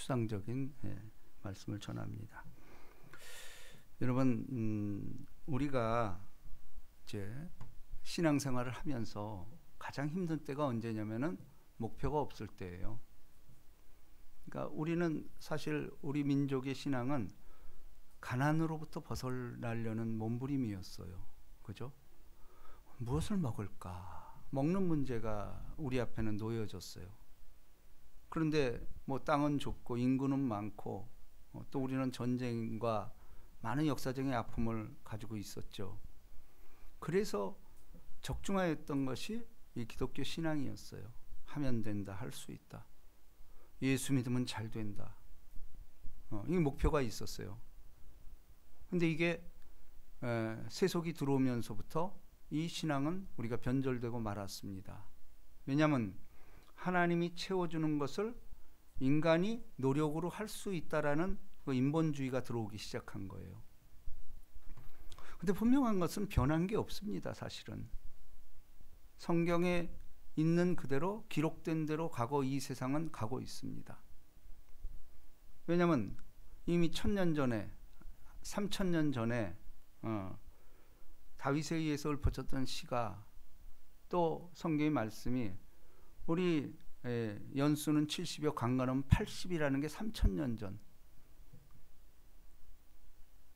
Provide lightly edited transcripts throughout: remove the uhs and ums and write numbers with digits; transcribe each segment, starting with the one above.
추상적인 말씀을 전합니다. 여러분, 우리가 이제 신앙생활을 하면서 가장 힘든 때가 언제냐면은 목표가 없을 때예요. 그러니까 우리는 사실 우리 민족의 신앙은 가난으로부터 벗어나려는 몸부림이었어요. 그죠? 무엇을 먹을까? 먹는 문제가 우리 앞에는 놓여졌어요. 그런데 뭐 땅은 좁고 인구는 많고 또 우리는 전쟁과 많은 역사적인 아픔을 가지고 있었죠. 그래서 적중하였던 것이 이 기독교 신앙이었어요. 하면 된다, 할 수 있다. 예수 믿으면 잘 된다. 이 목표가 있었어요. 근데 이게 세속이 들어오면서부터 이 신앙은 우리가 변절되고 말았습니다. 왜냐하면 하나님이 채워주는 것을 인간이 노력으로 할 수 있다라는 그 인본주의가 들어오기 시작한 거예요. 근데 분명한 것은 변한 게 없습니다. 사실은 성경에 있는 그대로 기록된 대로 과거 이 세상은 가고 있습니다. 왜냐하면 이미 1000년 전에 3000년 전에 다윗에 의해서 읊어졌던 시가 또 성경의 말씀이 우리 연수는 70이요 강간은 80이라는 게 3000년 전.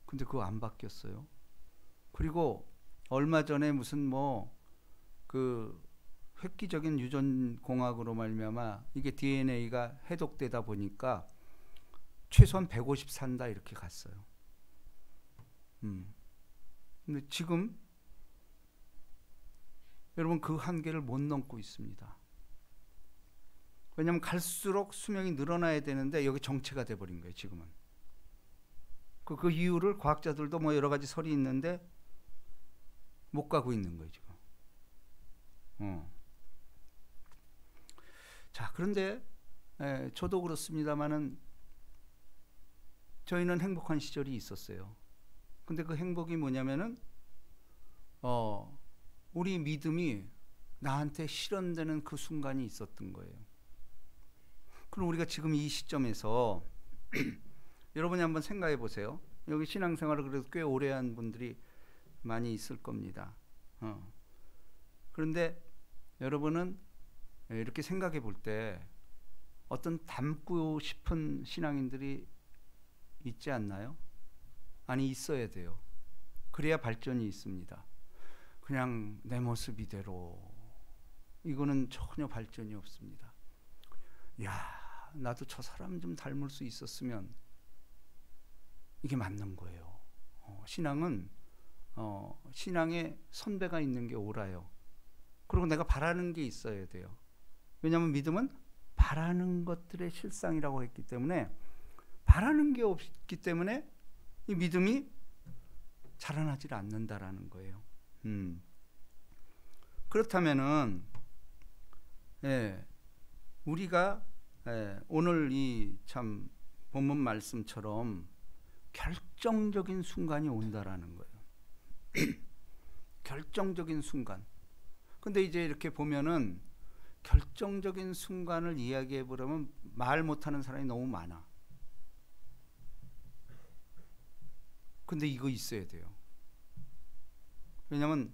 근데 그거 안 바뀌었어요. 그리고 얼마 전에 무슨 뭐 그 획기적인 유전공학으로 말미암아 이게 DNA가 해독되다 보니까 최소한 150 산다 이렇게 갔어요. 근데 지금 여러분 그 한계를 못 넘고 있습니다. 왜냐하면 갈수록 수명이 늘어나야 되는데 여기 정체가 돼버린 거예요. 지금은 그 이유를 과학자들도 뭐 여러 가지 설이 있는데 못 가고 있는 거예요. 지금. 자, 그런데 저도 그렇습니다만은 저희는 행복한 시절이 있었어요. 근데 그 행복이 뭐냐면은 우리 믿음이 나한테 실현되는 그 순간이 있었던 거예요. 그럼 우리가 지금 이 시점에서 여러분이 한번 생각해 보세요. 여기 신앙생활을 그래도 꽤 오래 한 분들이 많이 있을 겁니다. 그런데 여러분은 이렇게 생각해 볼 때 어떤 닮고 싶은 신앙인들이 있지 않나요? 아니, 있어야 돼요. 그래야 발전이 있습니다. 그냥 내 모습 이대로 이거는 전혀 발전이 없습니다. 야, 나도 저 사람 좀 닮을 수 있었으면 이게 맞는 거예요. 신앙은 신앙에 선배가 있는 게 옳아요. 그리고 내가 바라는 게 있어야 돼요. 왜냐하면 믿음은 바라는 것들의 실상이라고 했기 때문에 바라는 게 없기 때문에 이 믿음이 자라나질 않는다라는 거예요. 그렇다면은 우리가 오늘 이 참 본문 말씀처럼 결정적인 순간이 온다라는 거예요. 결정적인 순간. 근데 이제 이렇게 보면은 결정적인 순간을 이야기해 보려면 말 못하는 사람이 너무 많아. 근데 이거 있어야 돼요. 왜냐하면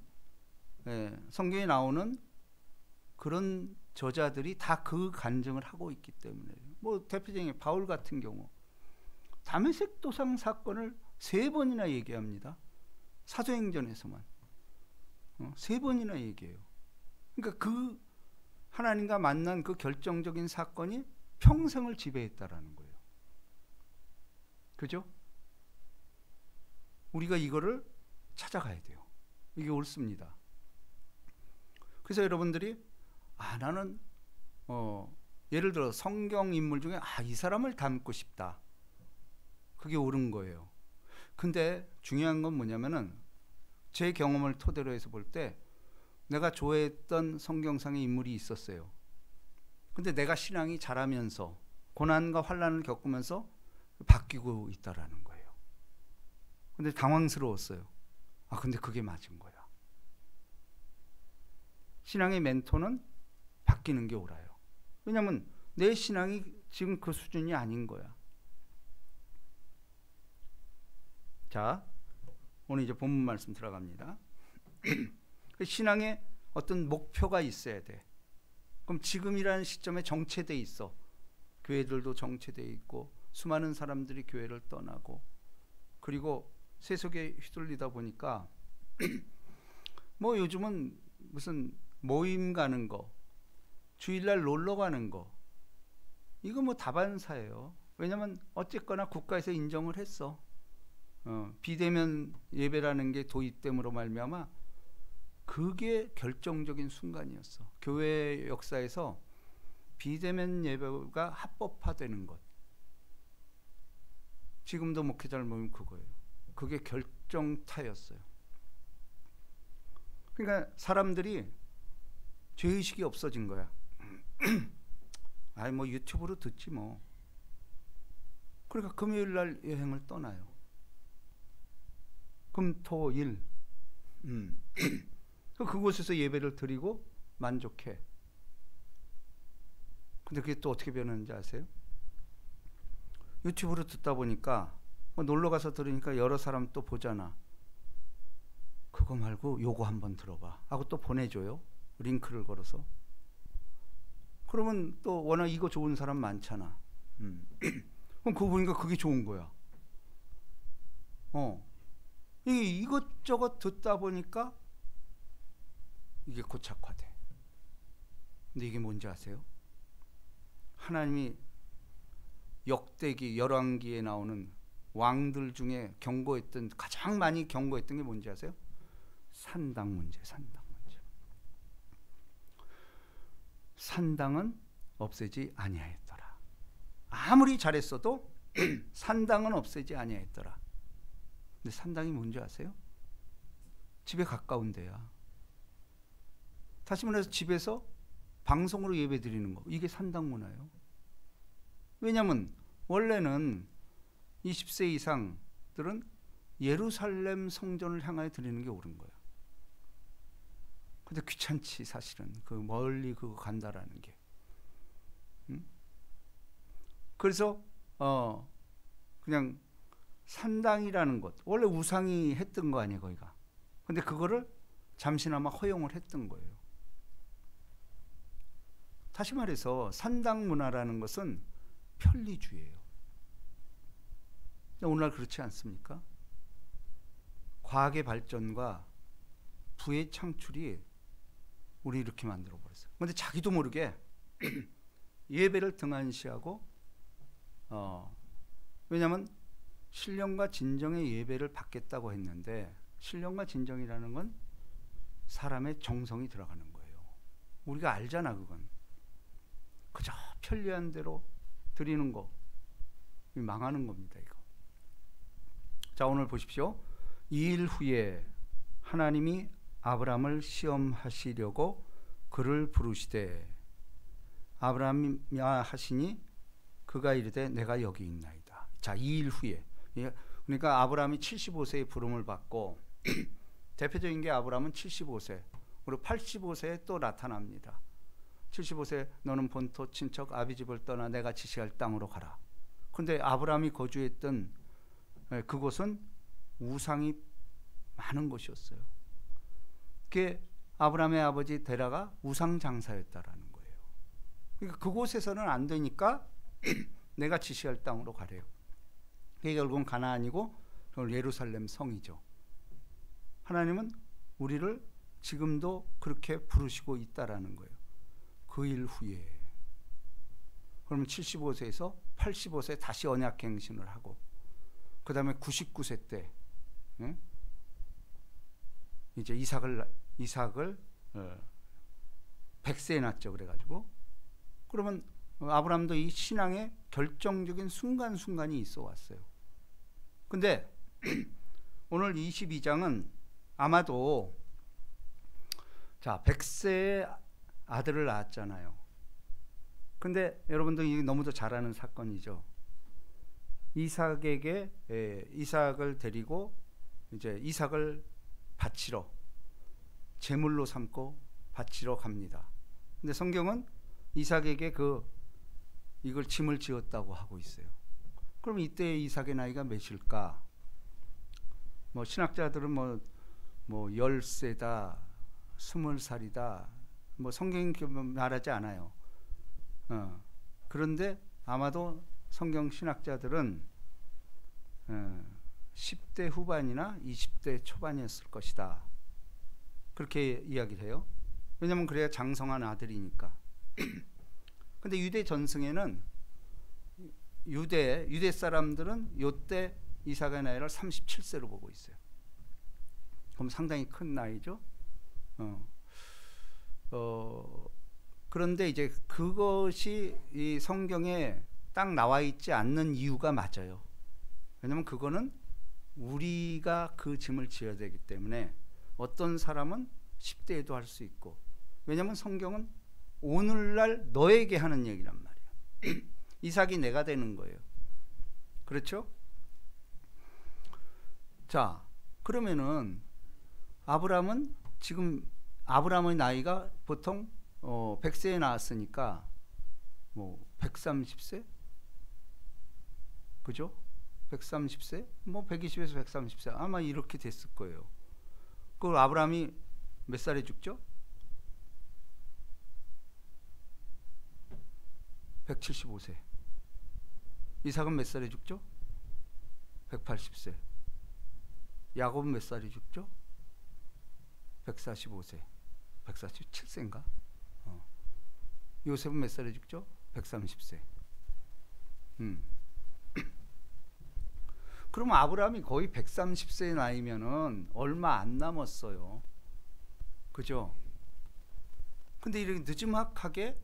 성경에 나오는 그런 저자들이 다 그 간증을 하고 있기 때문에. 뭐 대표적인 바울 같은 경우 다메섹 도상 사건을 3번이나 얘기합니다. 사도행전에서만 3번이나 얘기해요. 그러니까 그 하나님과 만난 그 결정적인 사건이 평생을 지배했다라는 거예요. 그죠? 우리가 이거를 찾아가야 돼요. 이게 옳습니다. 그래서 여러분들이 나는 예를 들어 성경 인물 중에 이 사람을 닮고 싶다. 그게 옳은 거예요. 근데 중요한 건 뭐냐면은 제 경험을 토대로 해서 볼 때 내가 좋아했던 성경상의 인물이 있었어요. 근데 내가 신앙이 자라면서 고난과 환난을 겪으면서 바뀌고 있다라는 거예요. 근데 당황스러웠어요. 근데 그게 맞은 거야. 신앙의 멘토는 바뀌는 게 옳아요. 왜냐하면 내 신앙이 지금 그 수준이 아닌 거야. 자, 오늘 이제 본문 말씀 들어갑니다. 신앙에 어떤 목표가 있어야 돼. 그럼 지금이라는 시점에 정체돼 있어. 교회들도 정체돼 있고 수많은 사람들이 교회를 떠나고, 그리고 세속에 휘둘리다 보니까 뭐 요즘은 무슨 모임 가는 거, 주일날 놀러 가는 거, 이거 뭐 다반사예요. 왜냐면 어쨌거나 국가에서 인정을 했어. 비대면 예배라는 게 도입됨으로 말미암아 그게 결정적인 순간이었어. 교회 역사에서 비대면 예배가 합법화되는 것. 지금도 목회자를 보면 그거예요. 그게 결정타였어요. 그러니까 사람들이 죄의식이 없어진 거야. 아이 뭐 유튜브로 듣지 뭐. 그러니까 금요일 날 여행을 떠나요. 금토일. 그곳에서 예배를 드리고 만족해. 근데 그게 또 어떻게 변하는지 아세요? 유튜브로 듣다 보니까 뭐 놀러 가서 들으니까 여러 사람 또 보잖아. 그거 말고 요거 한번 들어봐 하고 또 보내줘요. 링크를 걸어서. 그러면 또 워낙 이거 좋은 사람 많잖아. 그럼 그거 보니까 그게 좋은 거야. 이게 이것저것 듣다 보니까 이게 고착화돼. 근데 이게 뭔지 아세요? 하나님이 역대기 열왕기에 나오는 왕들 중에 경고했던, 가장 많이 경고했던 게 뭔지 아세요? 산당 문제, 산당 문제. 산당은 없애지 아니하였더라. 아무리 잘했어도 산당은 없애지 아니하였더라. 근데 산당이 뭔지 아세요? 집에 가까운 데야. 다시 말해서 집에서 방송으로 예배 드리는 거, 이게 산당 문화예요. 왜냐하면 원래는 20세 이상들은 예루살렘 성전을 향하여 드리는 게 옳은 거야. 근데 귀찮지 사실은. 그 멀리 그거 간다라는 게. 그래서 그냥 산당이라는 것, 원래 우상이 했던 거 아니에요 거기가. 근데 그거를 잠시나마 허용을 했던 거예요. 다시 말해서 산당 문화라는 것은 편리주의예요. 오늘날 그렇지 않습니까? 과학의 발전과 부의 창출이 우리 이렇게 만들어 버렸어요. 그런데 자기도 모르게 예배를 등한시하고, 왜냐하면 신령과 진정의 예배를 받겠다고 했는데, 신령과 진정이라는 건 사람의 정성이 들어가는 거예요. 우리가 알잖아 그건. 그저 편리한 대로 드리는 거 망하는 겁니다 이거. 자, 오늘 보십시오. 2일 후에 하나님이 아브라함을 시험하시려고 그를 부르시되 아브라함이 하시니 그가 이르되 내가 여기 있나이다. 자, 2일 후에. 그러니까 아브라함이 75세의 부름을 받고 대표적인 게 아브라함은 75세, 그리고 85세에 또 나타납니다. 75세 너는 본토 친척 아비 집을 떠나 내가 지시할 땅으로 가라. 그런데 아브라함이 거주했던 그곳은 우상이 많은 곳이었어요. 그게 아브라함의 아버지 데라가 우상 장사였다라는 거예요. 그러니까 그곳에서는 안 되니까 내가 지시할 땅으로 가래요. 그게 결국은 가나안이고 예루살렘 성이죠. 하나님은 우리를 지금도 그렇게 부르시고 있다라는 거예요. 그 일 후에. 그러면 75세에서 85세 다시 언약갱신을 하고, 그 다음에 99세 때 이제 이삭을 100세에 낳죠. 그래가지고 그러면 아브라함도 이 신앙의 결정적인 순간순간이 있어 왔어요. 근데 오늘 22장은 아마도, 자, 100세의 아들을 낳았잖아요. 근데 여러분들 이게 너무도 잘 아는 사건이죠. 이삭에게 이삭을 데리고 이제 이삭을 바치러, 제물로 삼고 바치러 갑니다. 근데 성경은 이삭에게 그 이걸 짐을 지었다고 하고 있어요. 그럼 이때 이삭의 나이가 몇일까? 뭐 신학자들은 뭐 10세다, 20살이다, 뭐 성경이 말하지 않아요. 그런데 아마도 성경 신학자들은 10대 후반이나 20대 초반이었을 것이다. 그렇게 이야기를 해요. 왜냐하면 그래야 장성한 아들이니까. 근데 유대 전승에는 유대 사람들은 요때 이삭의 나이를 37세로 보고 있어요. 그럼 상당히 큰 나이죠. 그런데 이제 그것이 이 성경에 딱 나와 있지 않는 이유가 맞아요. 왜냐하면 그거는 우리가 그 짐을 지어야 되기 때문에 어떤 사람은 10대에도 할 수 있고, 왜냐하면 성경은 오늘날 너에게 하는 얘기란 말이에요. 이삭이 내가 되는 거예요. 그렇죠? 자, 그러면은 아브라함은 지금 아브라함의 나이가 보통 100세에 나왔으니까 뭐 130세? 그죠? 130세? 뭐 120에서 130세 아마 이렇게 됐을 거예요. 그 아브라함이 몇 살에 죽죠? 175세. 이삭은 몇 살에 죽죠? 180세. 야곱은 몇 살에 죽죠? 145세. 147세인가? 요셉은 몇 살에 죽죠? 130세. 그럼 아브라함이 거의 130세의 나이면은 얼마 안 남았어요. 그죠? 근데 이렇게 늦지막하게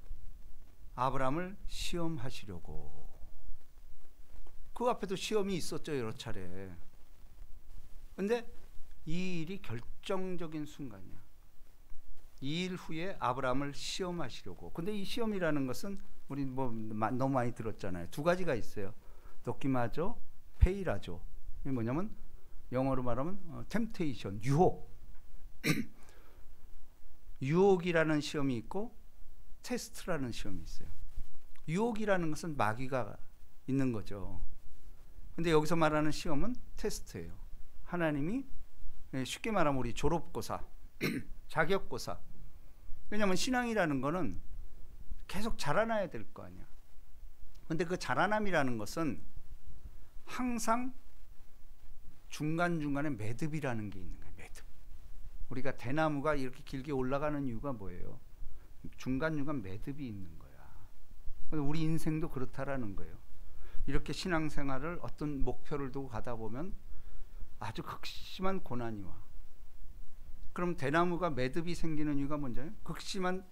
아브라함을 시험하시려고. 그 앞에도 시험이 있었죠, 여러 차례. 근데 이 일이 결정적인 순간이야. 이 일 후에 아브라함을 시험하시려고. 근데 이 시험이라는 것은 우리 뭐 너무 많이 들었잖아요. 두 가지가 있어요. 도키마죠, 페이라죠. 이게 뭐냐면 영어로 말하면 템테이션, 유혹. 유혹이라는 시험이 있고 테스트라는 시험이 있어요. 유혹이라는 것은 마귀가 있는 거죠. 근데 여기서 말하는 시험은 테스트예요. 하나님이 쉽게 말하면 우리 졸업고사, 자격고사. 왜냐하면 신앙이라는 거는 계속 자라나야 될 거 아니야. 근데 그 자라남이라는 것은 항상 중간중간에 매듭이라는 게 있는 거예요. 매듭. 우리가 대나무가 이렇게 길게 올라가는 이유가 뭐예요? 중간중간 매듭이 있는 거야. 우리 인생도 그렇다라는 거예요. 이렇게 신앙생활을 어떤 목표를 두고 가다 보면 아주 극심한 고난이 와. 그럼 대나무가 매듭이 생기는 이유가 뭔지? 극심한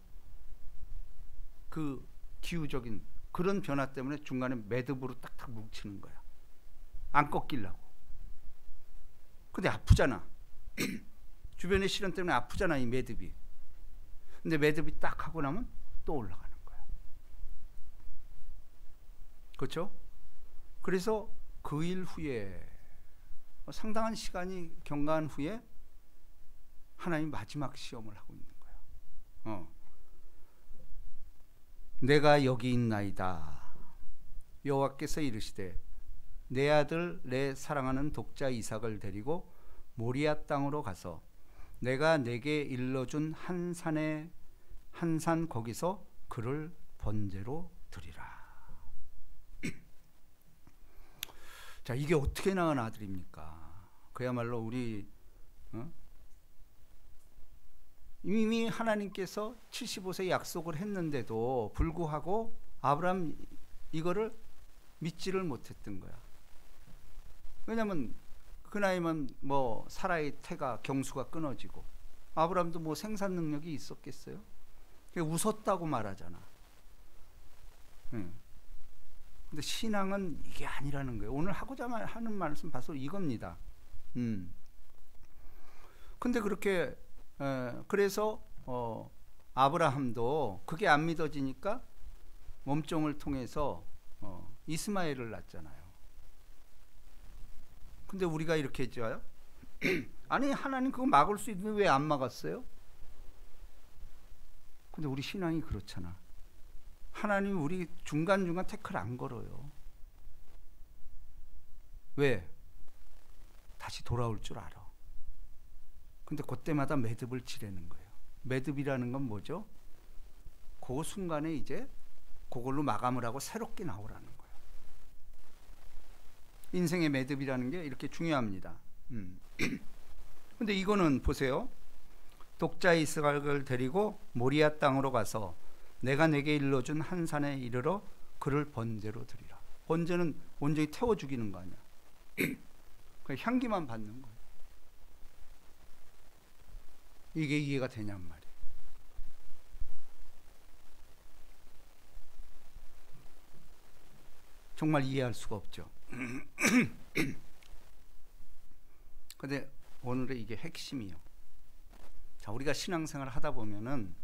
그 기후적인 그런 변화 때문에 중간에 매듭으로 딱딱 뭉치는 거야. 안 꺾이려고. 근데 아프잖아. 주변의 시련 때문에 아프잖아, 이 매듭이. 근데 매듭이 딱 하고 나면 또 올라가는 거야. 그렇죠? 그래서 그 일 후에 상당한 시간이 경과한 후에 하나님 마지막 시험을 하고 있는 거야. 내가 여기 있나이다. 여호와께서 이르시되 내 아들 내 사랑하는 독자 이삭을 데리고 모리아 땅으로 가서 내가 내게 일러준 한 산 거기서 그를 번제로 드리라. 자, 이게 어떻게 낳은 아들입니까? 그야말로 우리 이미 하나님께서 75세 약속을 했는데도 불구하고 아브라함 이거를 믿지를 못했던 거야. 왜냐하면 그 나이면 뭐 사라의 태가 경수가 끊어지고 아브라함도 뭐 생산 능력이 있었겠어요? 웃었다고 말하잖아. 근데 신앙은 이게 아니라는 거예요. 오늘 하고자 하는 말씀 봐서 이겁니다. 근데 그렇게 그래서 아브라함도 그게 안 믿어지니까 몸종을 통해서 이스마엘을 낳잖아요. 근데 우리가 이렇게 했죠. 아니 하나님 그거 막을 수 있는데 왜 안 막았어요? 근데 우리 신앙이 그렇잖아. 하나님이 우리 중간중간 태클 안 걸어요. 왜? 다시 돌아올 줄 알아. 근데 그때마다 매듭을 치려는 거예요. 매듭이라는 건 뭐죠? 그 순간에 이제 그걸로 마감을 하고 새롭게 나오라는 거예요. 인생의 매듭이라는 게 이렇게 중요합니다. 근데 이거는 보세요. 독자 이스각을 데리고 모리아 땅으로 가서 내가 내게 일러준 한 산에 이르러 그를 번제로 드리라. 번제는 온전히 태워 죽이는 거 아니야. 그냥 향기만 받는 거예요. 이게 이해가 되냔 말이에요. 정말 이해할 수가 없죠. 근데 오늘의 이게 핵심이에요. 자, 우리가 신앙생활을 하다 보면은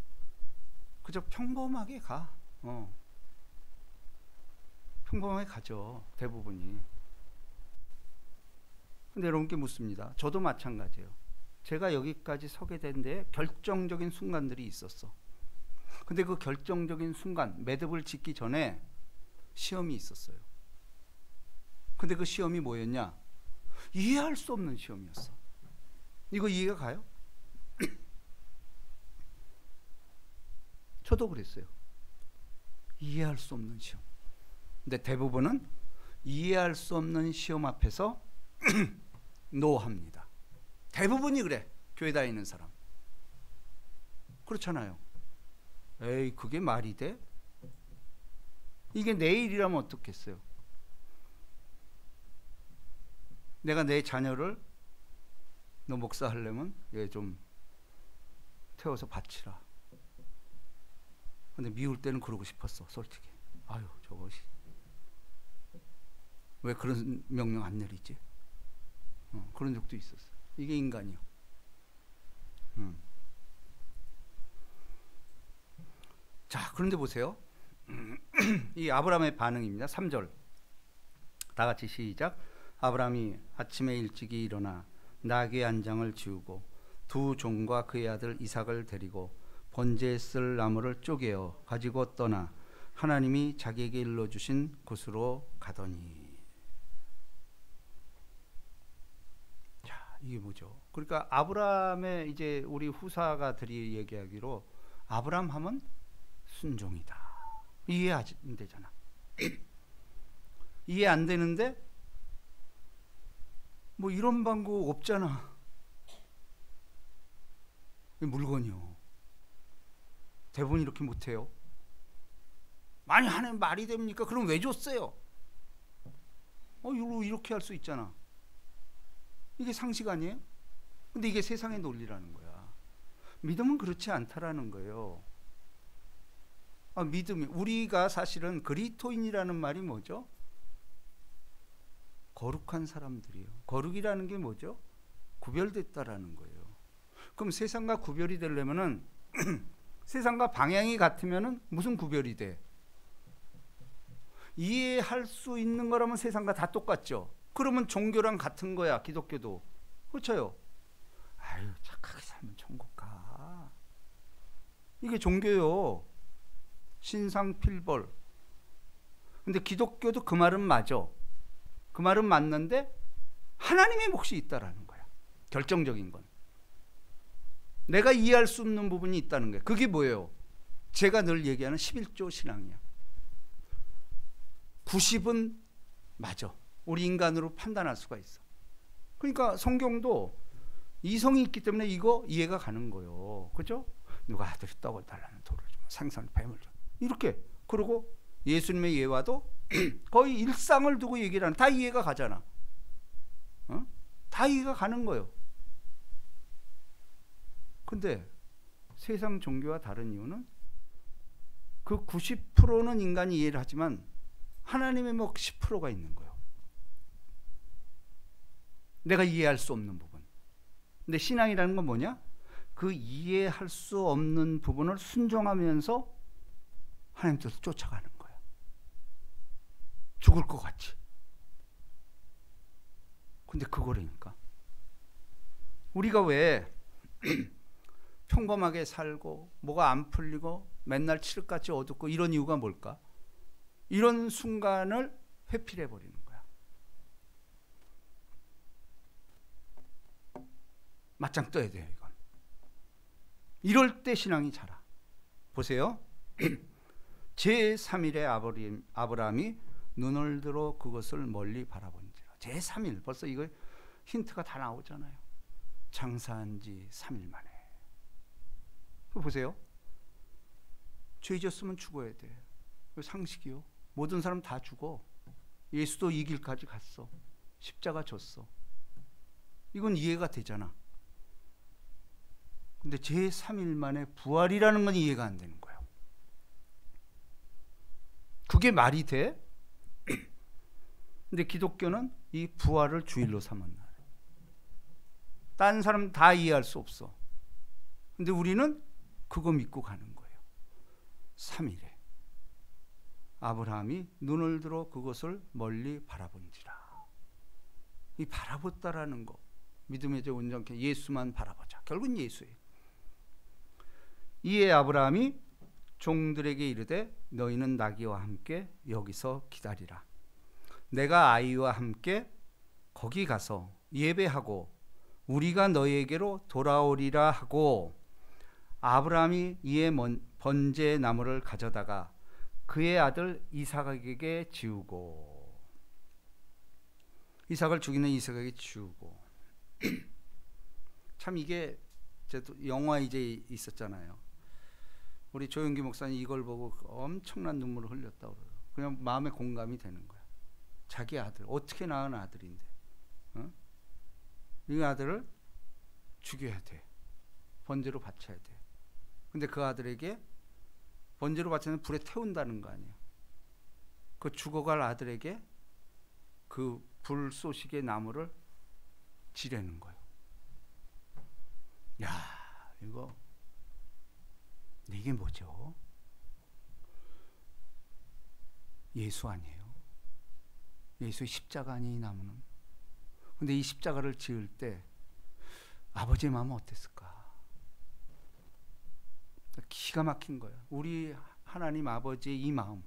그저 평범하게 가. 평범하게 가죠. 대부분이. 근데 여러분께 묻습니다. 저도 마찬가지예요. 제가 여기까지 서게 된 데 결정적인 순간들이 있었어. 근데 그 결정적인 순간, 매듭을 짓기 전에 시험이 있었어요. 근데 그 시험이 뭐였냐? 이해할 수 없는 시험이었어. 이거 이해가 가요? 저도 그랬어요. 이해할 수 없는 시험. 근데 대부분은 이해할 수 없는 시험 앞에서 노합니다. 대부분이 그래. 교회 다니는 사람. 그렇잖아요. 에이, 그게 말이 돼? 이게 내일이라면 어떻겠어요? 내가 내 자녀를 너 목사 하려면 얘 좀 태워서 바치라. 근데 미울 때는 그러고 싶었어, 솔직히. 아유, 저것이 왜 그런 명령 안 내리지? 그런 적도 있었어. 이게 인간이요. 자, 그런데 보세요. 이 아브라함의 반응입니다. 3절. 다 같이 시작. 아브라함이 아침에 일찍이 일어나 나귀 한 장을 지우고 두 종과 그의 아들 이삭을 데리고 번제에 쓸 나무를 쪼개어 가지고 떠나 하나님이 자기에게 일러주신 곳으로 가더니. 자, 이게 뭐죠? 그러니까 아브라함의 이제 우리 후사가들이 얘기하기로 아브라함 하면 순종이다. 이해 안 되잖아. 이해 안 되는데 뭐 이런 방법 없잖아. 물건이요. 대부분 이렇게 못해요. 만약 하나님 말이 됩니까? 그럼 왜 줬어요? 이렇게 할 수 있잖아. 이게 상식 아니에요? 근데 이게 세상의 논리라는 거야. 믿음은 그렇지 않다라는 거예요. 믿음이, 우리가 사실은 그리스도인이라는 말이 뭐죠? 거룩한 사람들이에요. 거룩이라는 게 뭐죠? 구별됐다라는 거예요. 그럼 세상과 구별이 되려면은 세상과 방향이 같으면은 무슨 구별이 돼? 이해할 수 있는 거라면 세상과 다 똑같죠. 그러면 종교랑 같은 거야. 기독교도. 그렇죠? 아유, 착하게 살면 천국 가. 이게 종교요. 신상필벌. 근데 기독교도 그 말은 맞아. 그 말은 맞는데 하나님의 몫이 있다라는 거야. 결정적인 건. 내가 이해할 수 없는 부분이 있다는 거예요. 그게 뭐예요? 제가 늘 얘기하는 11조 신앙이야. 90은 맞아. 우리 인간으로 판단할 수가 있어. 그러니까 성경도 이성이 있기 때문에 이거 이해가 가는 거예요. 그죠? 누가 아들이 떡을 달라는 돌을 주면 생선 뱀을 줘. 이렇게. 그리고 예수님의 예화도 거의 일상을 두고 얘기를 하는, 다 이해가 가잖아. 다 이해가 가는 거예요. 근데 세상 종교와 다른 이유는 그 90%는 인간이 이해를 하지만 하나님의 뭐 10%가 있는 거예요. 내가 이해할 수 없는 부분. 근데 신앙이라는 건 뭐냐? 그 이해할 수 없는 부분을 순종하면서 하나님 뜻을 쫓아가는 거예요. 죽을 것 같이. 근데 그거라니까. 우리가 왜 평범하게 살고 뭐가 안 풀리고 맨날 칠흑같이 어둡고 이런 이유가 뭘까? 이런 순간을 회피해 버리는 거야. 맞짱 떠야 돼요, 이건. 이럴 때 신앙이 자라. 보세요. 제3일에 아브라함이 눈을 들어 그것을 멀리 바라본지라. 제3일, 벌써 이거 힌트가 다 나오잖아요. 장사한 지 3일 만에. 보세요. 죄 졌으면 죽어야 돼. 상식이요. 모든 사람 다 죽어. 예수도 이 길까지 갔어. 십자가 졌어. 이건 이해가 되잖아. 근데 제3일 만에 부활이라는 건 이해가 안 되는 거예요. 그게 말이 돼? 근데 기독교는 이 부활을 주일로 삼은 날. 딴 사람 다 이해할 수 없어. 근데 우리는 그거 믿고 가는 거예요. 3일에 아브라함이 눈을 들어 그것을 멀리 바라본지라. 이 바라봤다라는 거, 믿음의 제 온전케 예수만 바라보자. 결국은 예수예요. 이에 아브라함이 종들에게 이르되 너희는 나귀와 함께 여기서 기다리라. 내가 아이와 함께 거기 가서 예배하고 우리가 너희에게로 돌아오리라 하고, 아브라함이 이에 번제 나무를 가져다가 그의 아들 이삭에게 지우고, 이삭을 죽이는 이삭에게 지우고. 참 이게 영화 이제 있었잖아요. 우리 조영기 목사님 이걸 보고 엄청난 눈물을 흘렸다고 그래요. 그냥 마음에 공감이 되는 거야. 자기 아들, 어떻게 낳은 아들인데, 이 아들을 죽여야 돼. 번제로 바쳐야 돼. 근데 그 아들에게 번제로 바치는 불에 태운다는 거 아니에요. 그 죽어갈 아들에게 그 불 쏘시개 나무를 지려는 거예요. 야, 이게 뭐죠? 예수 아니에요? 예수의 십자가 아니에요, 이 나무는? 근데 이 십자가를 지을 때 아버지의 마음은 어땠을까? 기가 막힌 거예요. 우리 하나님 아버지의 이 마음,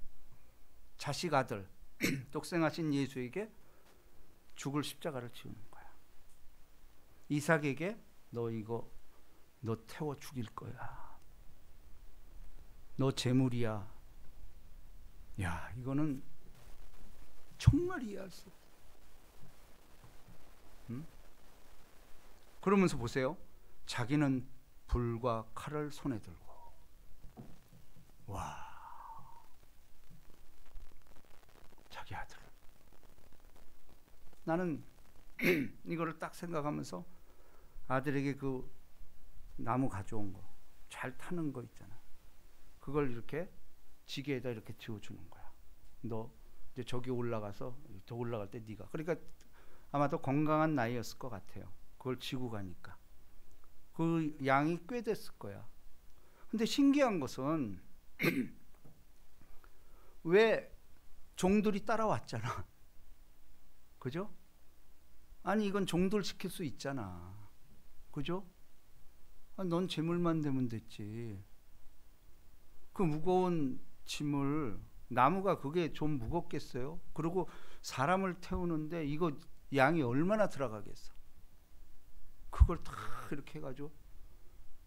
자식 아들 독생하신 예수에게 죽을 십자가를 지우는 거야. 이삭에게 너 태워 죽일 거야. 너 재물이야. 야, 이거는 정말 이해할 수 없어. 그러면서 보세요. 자기는 불과 칼을 손에 들고. 와, 자기 아들. 나는 이거를 딱 생각하면서 아들에게 그 나무 가져온 거, 잘 타는 거 있잖아. 그걸 이렇게 지게에다 이렇게 지어주는 거야. 너 이제 저기 올라가서 더 올라갈 때 네가. 그러니까 아마도 건강한 나이였을 것 같아요. 그걸 지고 가니까. 그 양이 꽤 됐을 거야. 근데 신기한 것은 왜 종들이 따라왔잖아. 그죠? 아니 이건 종들 시킬 수 있잖아. 그죠? 넌 재물만 되면 됐지. 그 무거운 짐을, 나무가 그게 좀 무겁겠어요? 그리고 사람을 태우는데 이거 양이 얼마나 들어가겠어? 그걸 다 이렇게 해가지고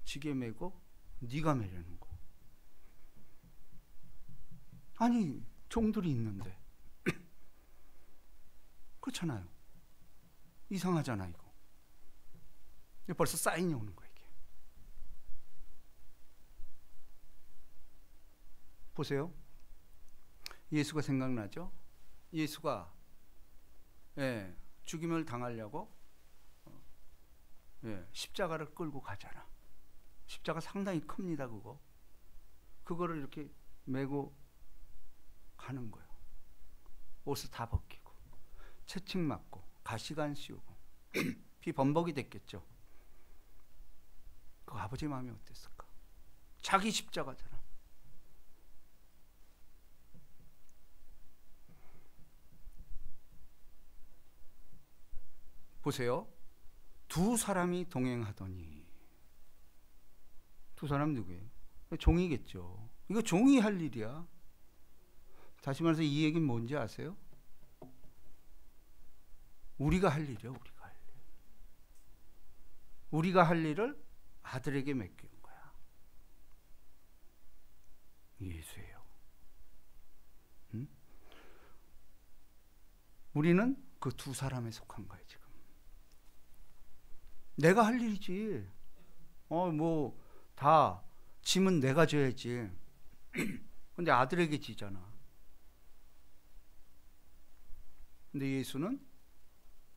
지게 메고 네가 매려는 거. 아니 종들이 있는데 그렇잖아요. 이상하잖아 이거. 벌써 사인이 오는 거야 이게. 보세요. 예수가 생각나죠? 예수가 죽임을 당하려고 십자가를 끌고 가잖아. 십자가 상당히 큽니다. 그거를 이렇게 메고 가는 거예요. 옷을 다 벗기고 채찍 맞고 가시관 씌우고 피 범벅이 됐겠죠. 그 아버지 마음이 어땠을까? 자기 십자가잖아. 보세요. 두 사람이 동행하더니, 두 사람 누구예요? 종이겠죠. 이거 종이 할 일이야. 다시 말해서 이 얘기는 뭔지 아세요? 우리가 할 일이야. 우리가 할 일. 우리가 할 일을 아들에게 맡기는 거야. 예수예요. 응? 우리는 그 두 사람에 속한 거예요. 지금 내가 할 일이지. 뭐 다 짐은 내가 져야지. 근데 아들에게 지잖아. 근데 예수는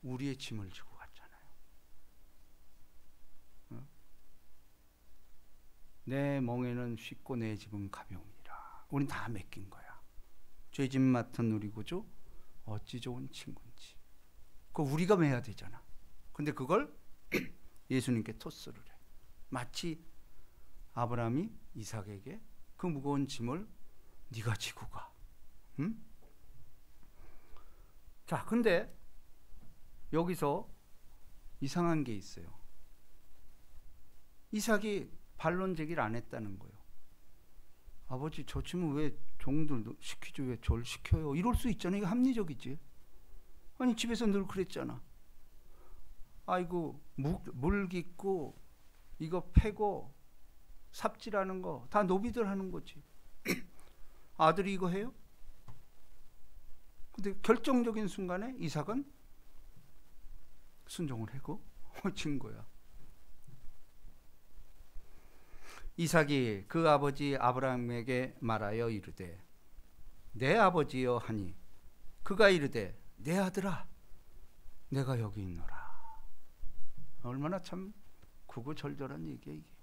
우리의 짐을 지고 갔잖아요. 내 멍에는 쉽고 내 짐은 가벼우니라. 우린 다 맡긴 거야. 죄짐 맡은 우리 구주 어찌 좋은 친구인지. 그거 우리가 매야 되잖아. 근데 그걸 예수님께 토스를 해. 마치 아브라함이 이삭에게 그 무거운 짐을 네가 지고 가. 응? 자, 근데 여기서 이상한 게 있어요. 이삭이 반론 제기를 안 했다는 거예요. 아버지, 저 짐은 왜 종들 시키지 왜 저를 시켜요? 이럴 수 있잖아요. 이거 합리적이지. 아니, 집에서 늘 그랬잖아. 아이고, 물 깃고 이거 패고 삽질하는 거 다 노비들 하는 거지. 아들이 이거 해요? 근데 결정적인 순간에 이삭은 순종을 하고 진 거야. 이삭이 그 아버지 아브라함에게 말하여 이르되 내 아버지여 하니 그가 이르되 내 아들아 내가 여기 있노라. 얼마나 참 구구절절한 얘기야 이게.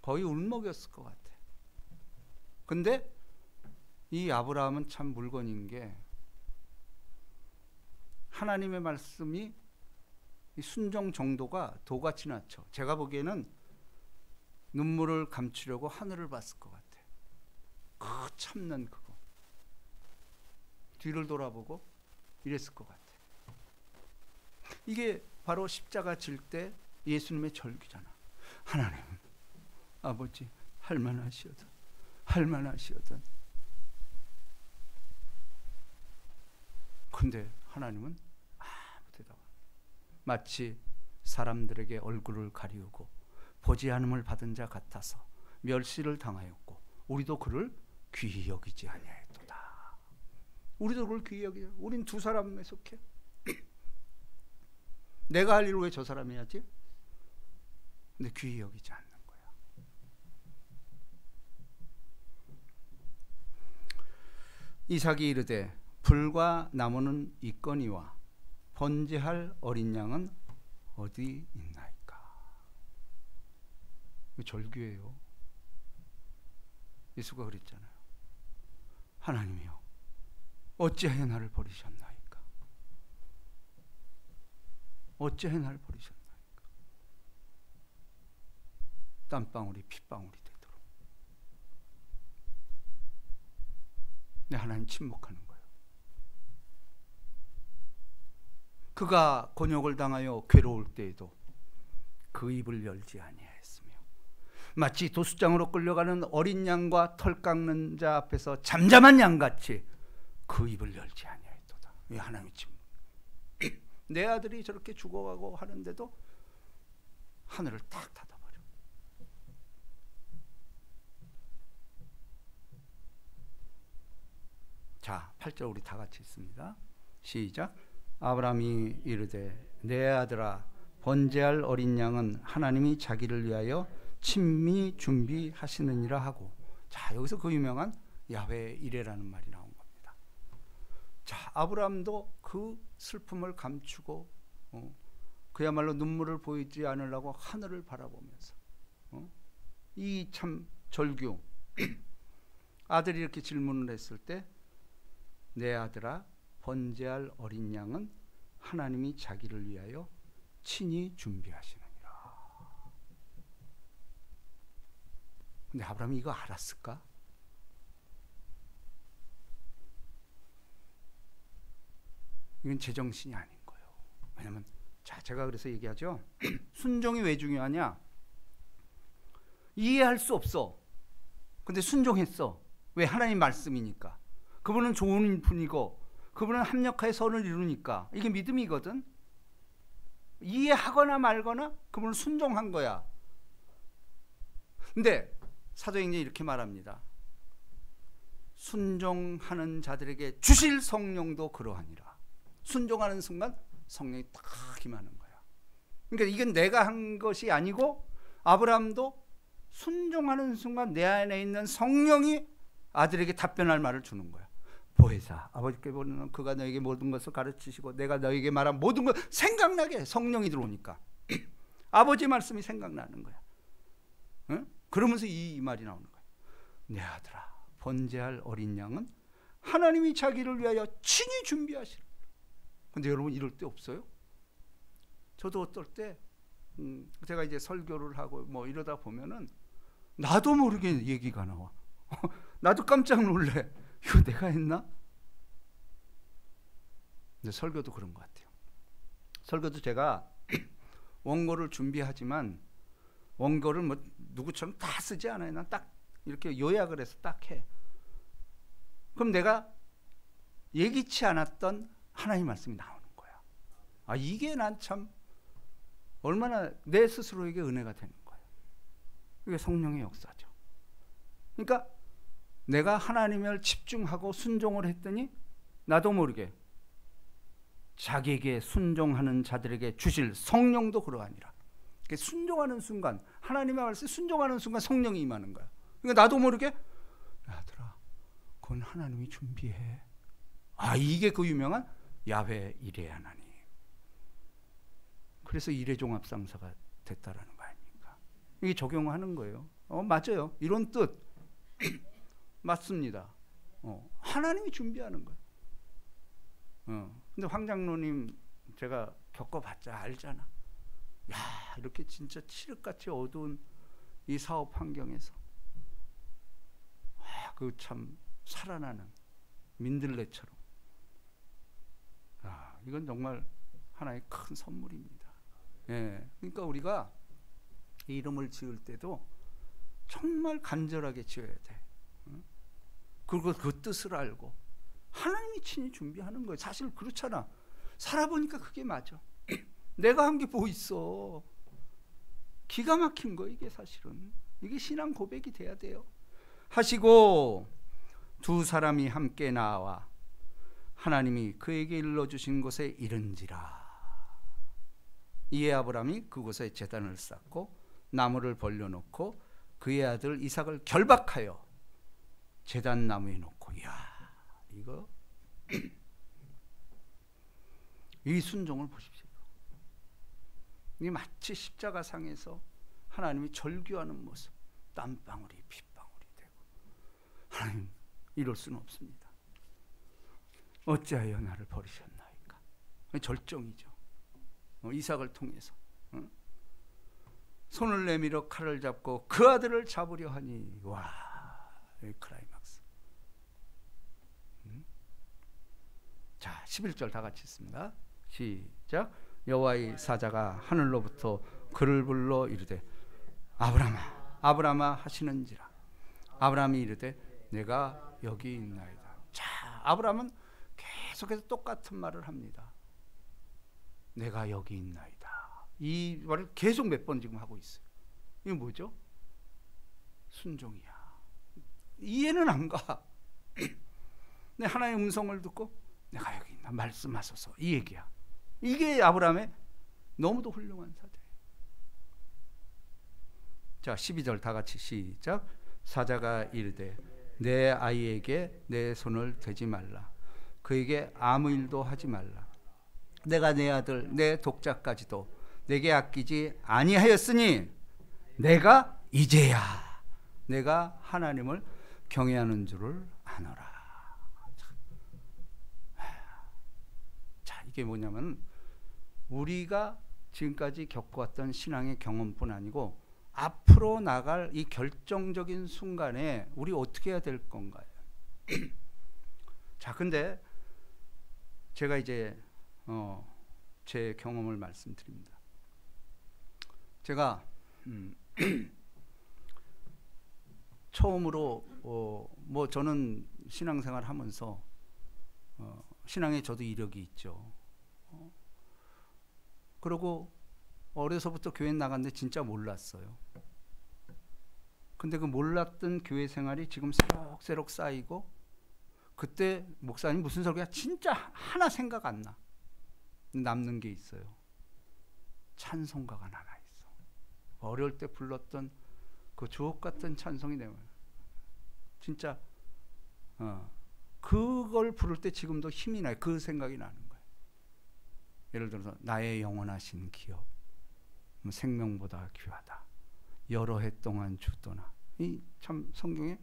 거의 울먹였을 것 같아. 근데 이 아브라함은 참 물건인 게 하나님의 말씀이 순종 정도가 도같이 낮죠. 제가 보기에는 눈물을 감추려고 하늘을 봤을 것 같아. 그 참는 그거. 뒤를 돌아보고 이랬을 것 같아. 이게 바로 십자가 질 때 예수님의 절규잖아. 하나님, 아버지, 할만하시거든. 할만하시거든. 근데 하나님은 아무 대답 안 해요. 마치 사람들에게 얼굴을 가리우고 보지 않음을 받은 자 같아서 멸시를 당하였고 우리도 그를 귀히 여기지 아니하였도다. 우리도 그걸 귀히 여기자. 우린 두 사람에 속해. 내가 할 일을 왜 저 사람이 해야지? 근데 귀히 여기지 않는 거야. 이삭이 이르되 불과 나무는 있거니와 번제할 어린 양은 어디 있나이까. 이거 절규예요. 예수가 그랬잖아요. 하나님이여 어찌하여 나를 버리셨나이까. 어찌하여 나를 버리셨나이까. 땀방울이 핏방울이 되도록. 네, 하나님 침묵하는 거예요. 그가 곤욕을 당하여 괴로울 때에도 그 입을 열지 아니하였으며 마치 도수장으로 끌려가는 어린 양과 털 깎는 자 앞에서 잠잠한 양같이 그 입을 열지 아니하였도다. 이 하나님의 침묵. 내 아들이 저렇게 죽어가고 하는데도 하늘을 탁 닫아버려. 자, 8절 우리 다 같이 읽습니다. 시작. 아브라함이 이르되 내 아들아 번제할 어린 양은 하나님이 자기를 위하여 친히 준비하시느니라 하고. 자, 여기서 그 유명한 야훼 이레라는 말이 나온 겁니다. 자, 아브라함도 그 슬픔을 감추고 그야말로 눈물을 보이지 않으려고 하늘을 바라보면서 이 참 절규. 아들이 이렇게 질문을 했을 때 내 아들아 번제할 어린 양은 하나님이 자기를 위하여 친히 준비하시느니라. 근데 아브라함이 이거 알았을까? 이건 제정신이 아닌 거예요. 왜냐면 자, 제가 그래서 얘기하죠. 순종이 왜 중요하냐? 이해할 수 없어. 근데 순종했어. 왜? 하나님 말씀이니까. 그분은 좋은 분이고 그분은 합력하여 선을 이루니까. 이게 믿음이거든. 이해하거나 말거나 그분은 순종한 거야. 근데 사도행전이 이렇게 말합니다. 순종하는 자들에게 주실 성령도 그러하니라. 순종하는 순간 성령이 딱 임하는 거야. 그러니까 이건 내가 한 것이 아니고 아브라함도 순종하는 순간 내 안에 있는 성령이 아들에게 답변할 말을 주는 거야. 보혜사 아버지께 보는 그가 너에게 모든 것을 가르치시고 내가 너에게 말한 모든 것 생각나게 성령이 들어오니까 아버지 말씀이 생각나는 거야. 응? 그러면서 이 말이 나오는 거야. 내 아들아 번제할 어린 양은 하나님이 자기를 위하여 친히 준비하시라. 근데 여러분 이럴 때 없어요? 저도 어떨 때 제가 이제 설교를 하고 뭐 이러다 보면은 나도 모르게 얘기가 나와. 나도 깜짝 놀래. 이거 내가 했나? 근데 설교도 그런 것 같아요. 설교도 제가 원고를 준비하지만 원고를 뭐 누구처럼 다 쓰지 않아요. 난 딱 이렇게 요약을 해서 딱 해. 그럼 내가 예기치 않았던 하나님 말씀이 나오는 거야. 아, 이게 난 참 얼마나 내 스스로에게 은혜가 되는 거야. 이게 성령의 역사죠. 그러니까 내가 하나님을 집중하고 순종을 했더니 나도 모르게 자기에게 순종하는 자들에게 주실 성령도 그러하니라. 순종하는 순간 하나님의 말씀에 순종하는 순간 성령이 임하는 거야. 그러니까 나도 모르게 아들아 그건 하나님이 준비해. 아, 이게 그 유명한 야훼 이레 하나님. 그래서 이레종합상사가 됐다라는 거 아닙니까? 이게 적용하는 거예요. 맞아요. 이런 뜻 맞습니다. 하나님이 준비하는 거예요. 근데 황 장로님 제가 겪어봤자 알잖아. 야, 이렇게 진짜 칠흑같이 어두운 이 사업 환경에서 그 참 살아나는 민들레처럼. 이건 정말 하나의 큰 선물입니다. 예, 그러니까 우리가 이 이름을 지을 때도 정말 간절하게 지어야 돼. 그리고 그 뜻을 알고 하나님이 친히 준비하는 거예요. 사실 그렇잖아. 살아보니까 그게 맞아. 내가 한 게 뭐 있어. 기가 막힌 거 이게 사실은. 이게 신앙 고백이 돼야 돼요. 하시고 두 사람이 함께 나와 하나님이 그에게 일러주신 곳에 이른지라. 이에 아브라함이 그곳에 제단을 쌓고 나무를 벌려놓고 그의 아들 이삭을 결박하여 제단 나무에 놓고. 이야, 이거 이 순종을 보십시오. 이게 마치 십자가상에서 하나님이 절규하는 모습. 땀방울이 핏방울이 되고. 하나님 이럴 수는 없습니다. 어찌하여 나를 버리셨나이까. 절정이죠. 이삭을 통해서 손을 내밀어 칼을 잡고 그 아들을 잡으려 하니. 와, 여기 클라이막스. 자, 11절 다 같이 읽습니다. 시작. 여호와의 사자가 하늘로부터 그를 불러 이르되 아브라함아 아브라함아 하시는지라. 아브라함이 이르되 내가 여기 있나이다. 자, 아브라함은 계속해서 똑같은 말을 합니다. 내가 여기 있나이다. 이 말을 계속 몇 번 지금 하고 있어요. 이게 뭐죠? 순종이야. 이해는 안 가. 근데 하나님의 음성을 듣고 내가 여기 있나 말씀하소서, 이 얘기야. 이게 아브라함의 너무도 훌륭한 사자예요. 자, 12절 다 같이 시작. 사자가 이르되 내 아이에게 내 손을 대지 말라. 그에게 아무 일도 하지 말라. 내가 내 아들 내 독자까지도 내게 아끼지 아니하였으니 내가 이제야 내가 하나님을 경외하는 줄을 아노라. 자, 이게 뭐냐면 우리가 지금까지 겪어왔던 신앙의 경험뿐 아니고 앞으로 나갈 이 결정적인 순간에 우리 어떻게 해야 될 건가요? 자, 근데 제가 이제 제 경험을 말씀드립니다. 제가 처음으로 뭐 저는 신앙생활 하면서 신앙에 저도 이력이 있죠. 그리고 어려서부터 교회 나갔는데 진짜 몰랐어요. 근데 그 몰랐던 교회 생활이 지금 새록새록 쌓이고, 그때 목사님 무슨 설교야? 진짜 하나 생각 안 나. 남는 게 있어요. 찬송가가 하나 있어. 어려울 때 불렀던 그 주옥 같은 찬송이 내면 진짜 그걸 부를 때 지금도 힘이 나요. 그 생각이 나는 거예요. 예를 들어서 나의 영원하신 기업, 생명보다 귀하다, 여러 해 동안 주도나. 이 참 성경에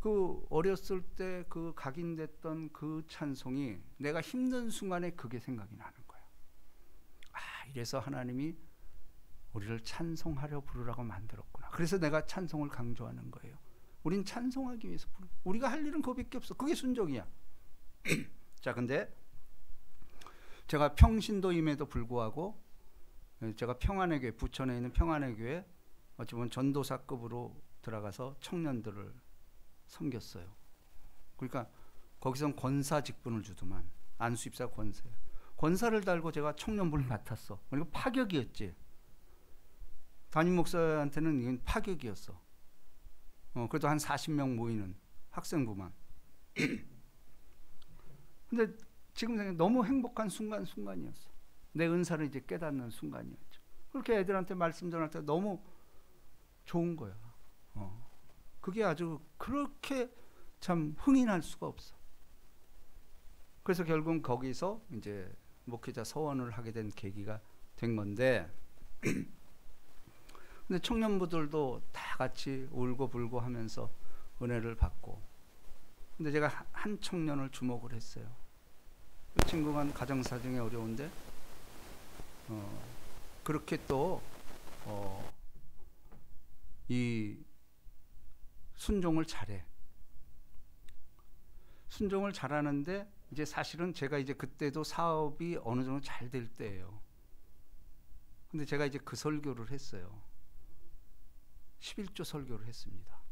그 어렸을 때 그 각인됐던 그 찬송이 내가 힘든 순간에 그게 생각이 나는 거예요. 이래서 하나님이 우리를 찬송하려 부르라고 만들었구나. 그래서 내가 찬송을 강조하는 거예요. 우린 찬송하기 위해서 부르. 우리가 할 일은 그거밖에 없어. 그게 순종이야. 자, 근데 제가 평신도임에도 불구하고 제가 평안의 교회, 부천에 있는 평안의 교회 어찌 보면 전도사급으로 들어가서 청년들을 섬겼어요. 그러니까 거기선 권사 직분을 주더만. 안수입사 권사예요. 권사를 달고 제가 청년부를 맡았어. 그리고 파격이었지. 담임 목사한테는 이건 파격이었어. 그래도 한 40명 모이는 학생부만. 근데 지금 생각해 너무 행복한 순간이었어. 내 은사를 이제 깨닫는 순간이었죠. 그렇게 애들한테 말씀 전할 때 너무 좋은 거야. 그게 아주 그렇게 참 흥이 날 수가 없어. 그래서 결국은 거기서 이제 목회자 서원을 하게 된 계기가 된 건데, 근데 청년부들도 다 같이 울고 불고 하면서 은혜를 받고, 근데 제가 한 청년을 주목을 했어요. 그 친구가 가정사정이 어려운데 그렇게 또 이 순종을 잘해. 순종을 잘하는데 이제 사실은 제가 이제 그때도 사업이 어느 정도 잘 될 때예요. 근데 제가 이제 그 설교를 했어요. 11조 설교를 했습니다.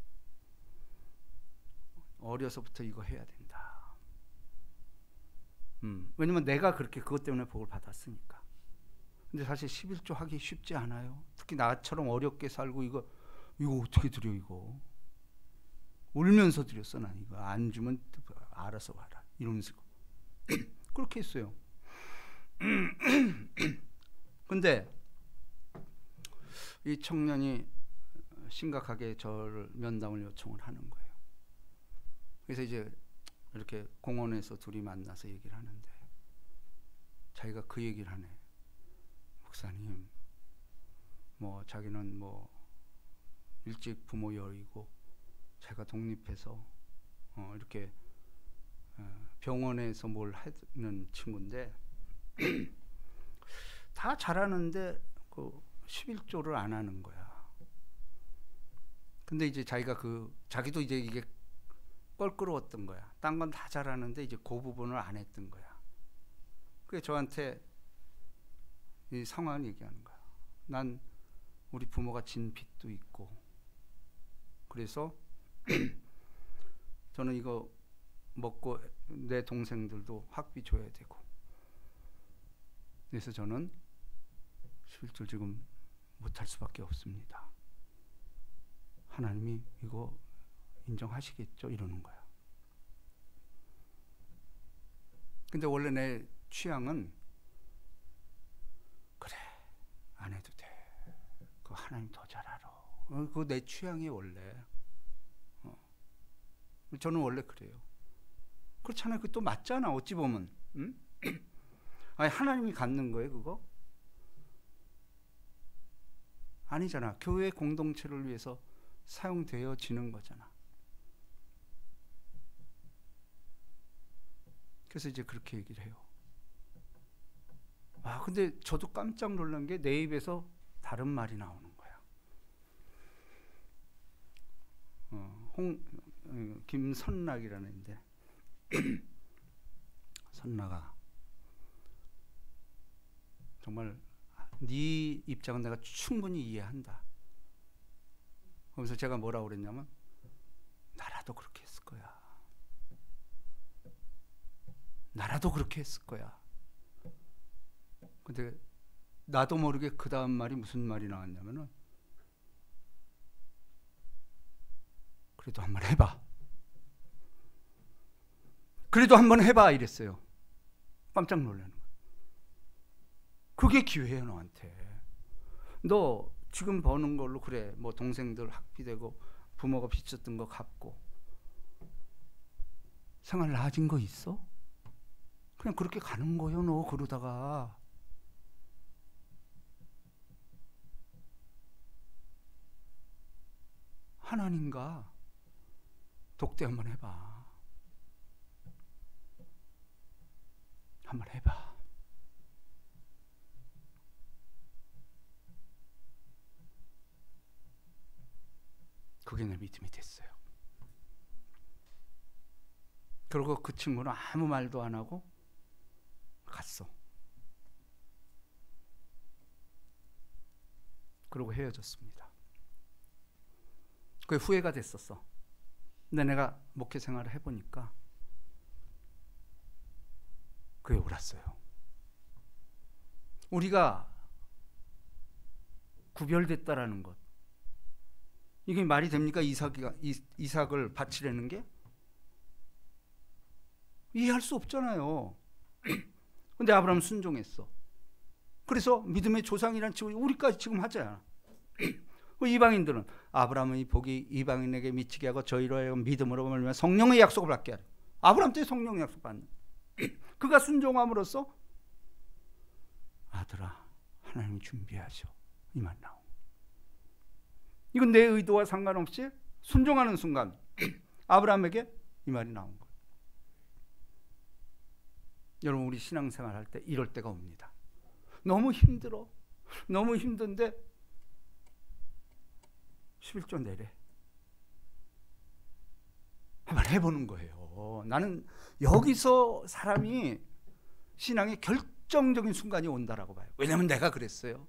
어려서부터 이거 해야 된다. 왜냐면 내가 그렇게 그것 때문에 복을 받았으니까. 근데 사실 11조 하기 쉽지 않아요. 특히 나처럼 어렵게 살고 이거 어떻게 드려 이거. 울면서 드렸어. 난 이거 안 주면 알아서 와라 이러면서 그렇게 했어요. 근데 이 청년이 심각하게 저를 면담을 요청을 하는 거예요. 그래서 이제 이렇게 공원에서 둘이 만나서 얘기를 하는데 자기가 그 얘기를 하네. 목사님, 뭐 자기는 뭐 일찍 부모 여의고 자기가 독립해서 이렇게 병원에서 뭘 하는 친구인데 다 잘하는데 그 11조를 안 하는 거야. 근데 이제 자기도 이제 이게 껄끄러웠던 거야. 딴 건 다 잘하는데 이제 그 부분을 안 했던 거야. 그래서 저한테 이 상황을 얘기하는 거야. 난 우리 부모가 진 빚도 있고 그래서 저는 이거 먹고 내 동생들도 학비 줘야 되고 그래서 저는 11조 지금 못할 수밖에 없습니다. 하나님이 이거 인정하시겠죠? 이러는 거야. 근데 원래 내 취향은 그래 안 해도 돼. 그거 하나님 더 잘 알아. 그거 내 취향이 원래. 저는 원래 그래요. 그렇잖아요. 그거 또 맞잖아. 어찌 보면. 응? 아니 하나님이 갖는 거예요 그거? 아니잖아. 교회 공동체를 위해서 사용되어지는 거잖아. 그래서 이제 그렇게 얘기를 해요. 근데 저도 깜짝 놀란 게 내 입에서 다른 말이 나오는 거야. 김선락이라는 애인데 선락아 정말 네 입장은 내가 충분히 이해한다. 그래서 제가 뭐라고 그랬냐면 나라도 그렇게 했을 거야. 나라도 그렇게 했을 거야. 근데 나도 모르게 그 다음 말이 무슨 말이 나왔냐면은 그래도 한번 해봐. 그래도 한번 해봐 이랬어요. 깜짝 놀라는 거야. 그게 기회예요 너한테. 너 지금 버는 걸로 그래 뭐 동생들 학비 되고 부모가 빚졌던 거 갚고 생활 나아진 거 있어? 그냥 그렇게 가는 거예요 너 그러다가. 하나님과 독대 한번 해봐. 한번 해봐. 그게 내 믿음이 됐어요. 그리고 그 친구는 아무 말도 안 하고 갔어. 그리고 헤어졌습니다. 그게 후회가 됐었어. 근데 내가 목회 생활을 해보니까 그게 옳았어요. 우리가 구별됐다라는 것, 이게 말이 됩니까? 이삭을 바치려는 게? 이해할 수 없잖아요. 근데 아브라함은 순종했어. 그래서 믿음의 조상이라는 칭을 우리까지 지금 하잖아. 이방인들은 아브라함의 복이 이방인에게 미치게 하고 저희로 하여금 믿음으로 말미암아 성령의 약속을 받게 하라. 아브라함 때 성령의 약속 받는. 그가 순종함으로써 아들아 하나님이 준비하셔 이 말 나오. 이건 내 의도와 상관없이 순종하는 순간 아브라함에게 이 말이 나온 거예요. 여러분 우리 신앙생활 할 때 이럴 때가 옵니다. 너무 힘들어. 너무 힘든데 11조 내래. 한번 해보는 거예요. 나는 여기서 사람이 신앙의 결정적인 순간이 온다라고 봐요. 왜냐하면 내가 그랬어요.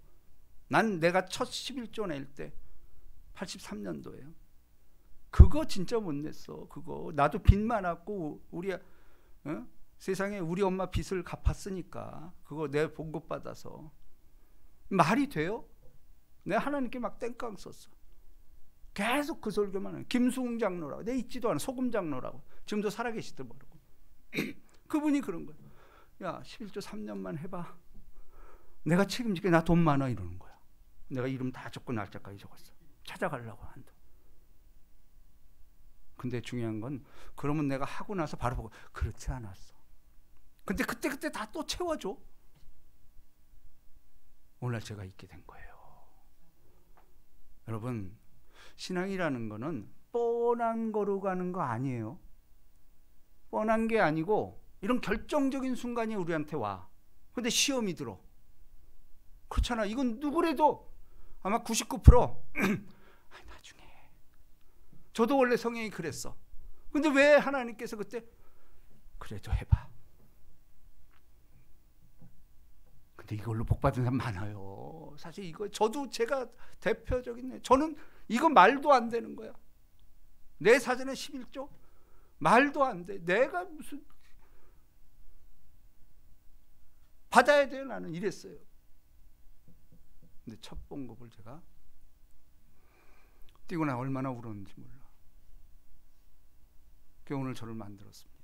난 내가 첫 11조 낼 때 83년도예요. 그거 진짜 못 냈어. 그거 나도 빚 많았고 우리 세상에 우리 엄마 빚을 갚았으니까 그거 내 봉급 받아서 말이 돼요? 내가 하나님께 막 땡깡 썼어. 계속 그 설교만 해요. 김수웅 장로라고 내 있지도 않아. 소금 장로라고 지금도 살아계시도 모르고 그분이 그런 거예요. 야 11조 3년만 해봐. 내가 책임질게. 나 돈 많아 이러는 거야. 내가 이름 다 적고 날짜까지 적었어. 찾아가려고 한다. 근데 중요한 건 그러면 내가 하고 나서 바로 보고 그렇지 않았어. 근데 그때 다 또 채워줘. 오늘 제가 있게 된 거예요. 여러분 신앙이라는 거는 뻔한 거로 가는 거 아니에요. 뻔한 게 아니고 이런 결정적인 순간이 우리한테 와. 근데 시험이 들어. 그렇잖아. 이건 누구래도 아마 99% 나중에. 저도 원래 성향이 그랬어. 근데 왜 하나님께서 그때 그래도 해봐. 근데 이걸로 복 받은 사람 많아요. 사실 이거 저도 제가 대표적인 저는 이거 말도 안 되는 거야. 내 사전에 11조 말도 안 돼. 내가 무슨 받아야 돼요. 나는 이랬어요. 근데 첫 봉급을 제가 뛰고 나 얼마나 울었는지 몰라. 그게 오늘 저를 만들었습니다.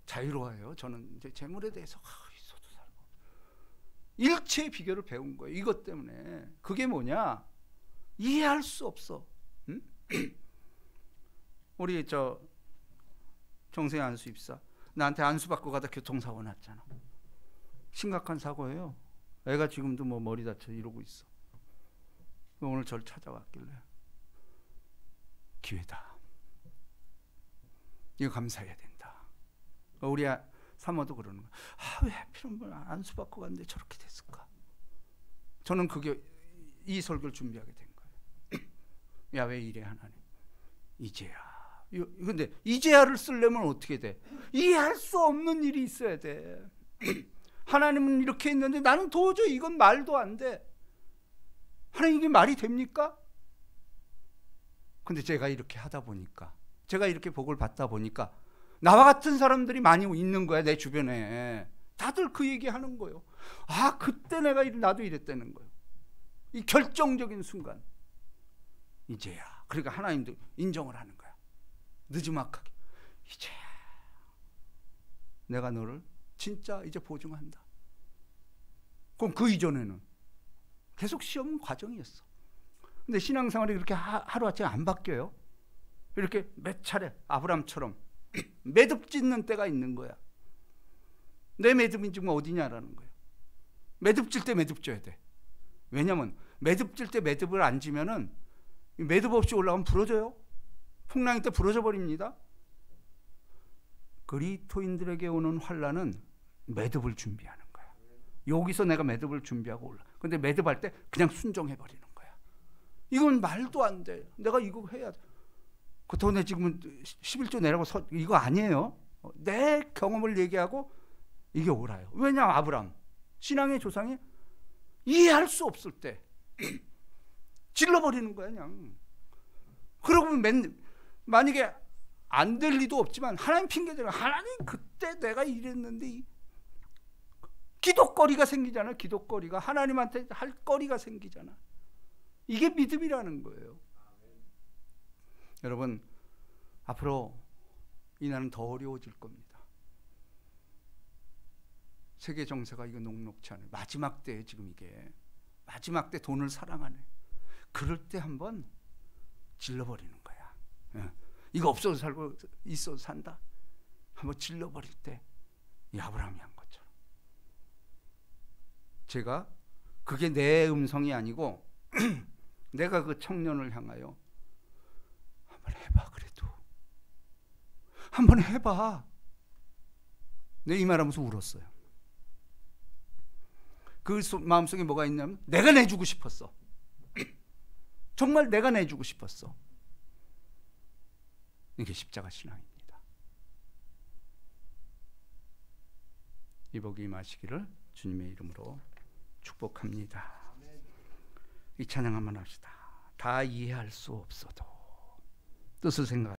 자유로워요. 저는 이제 재물에 대해서 있어도 살고 일체의 비결을 배운 거예요. 이것 때문에. 그게 뭐냐? 이해할 수 없어. 응? 우리 정세 안수 입사 나한테 안수 받고 가다 교통사고 났잖아. 심각한 사고예요. 애가 지금도 뭐 머리 다쳐 이러고 있어. 오늘 저를 찾아왔길래 기회다. 이거 감사해야 된다. 우리 사모도 그러는 거야. 왜 하필 안수 받고 갔는데 저렇게 됐을까? 저는 그게 이 설교를 준비하게 된 거예요. 야, 왜 이래 하나님? 이제야. 근데 이제야를 쓰려면 어떻게 돼? 이해할 수 없는 일이 있어야 돼. 하나님은 이렇게 했는데 나는 도저히 이건 말도 안 돼. 하나님 이게 말이 됩니까? 근데 제가 이렇게 하다 보니까, 제가 이렇게 복을 받다 보니까 나와 같은 사람들이 많이 있는 거야. 내 주변에 다들 그 얘기 하는 거예요. 아, 그때 내가 나도 이랬다는 거예요. 이 결정적인 순간, 이제야. 그러니까 하나님도 인정을 하는 거야. 느지막하게, 이제야 내가 너를 진짜 이제 보증한다. 그럼 그 이전에는 계속 시험 과정이었어. 근데 신앙생활이 그렇게 하루아침에 안 바뀌어요. 이렇게 몇 차례 아브라함처럼 매듭 짓는 때가 있는 거야. 내 매듭이 지금 어디냐라는 거예요. 매듭 질 때 매듭 져야 돼. 왜냐면 매듭 질 때 매듭을 안 지면은 매듭 없이 올라가면 부러져요. 풍랑일 때 부러져 버립니다. 그리스도인들에게 오는 환난은 매듭을 준비하는 거야. 여기서 내가 매듭을 준비하고 올라. 근데 매듭할 때 그냥 순종해 버리는 거야. 이건 말도 안 돼. 내가 이거 해야 돼. 그렇다고 내 지금은 11조 내라고 이거 아니에요. 내 경험을 얘기하고 이게 옳아요. 왜냐, 아브라함 신앙의 조상이 이해할 수 없을 때 질러버리는 거야 그냥. 그러고 만약에 안 될 리도 없지만 하나님 핑계대는, 하나님 그때 내가 이랬는데, 기도거리가 생기잖아요. 기도거리가 하나님한테 할 거리가 생기잖아. 이게 믿음이라는 거예요. 여러분, 앞으로 이 날은 더 어려워질 겁니다. 세계 정세가 이거 녹록치 않아요. 마지막 때에 지금 이게 마지막 때 돈을 사랑하네. 그럴 때 한번 질러버리는 거야. 이거 없어도 살고 있어도 산다. 한번 질러버릴 때 이 아브라함이 한 것처럼. 제가 그게 내 음성이 아니고 내가 그 청년을 향하여 한번 해봐, 그래도 한번 해봐. 내 이 말하면서 울었어요. 그 마음속에 뭐가 있냐면 내가 내주고 싶었어. 정말 내가 내주고 싶었어. 이게 십자가 신앙입니다. 이 복이 임하시기를 주님의 이름으로 축복합니다. 이 찬양 한번 합시다. 다 이해할 수 없어도 뜻을 생각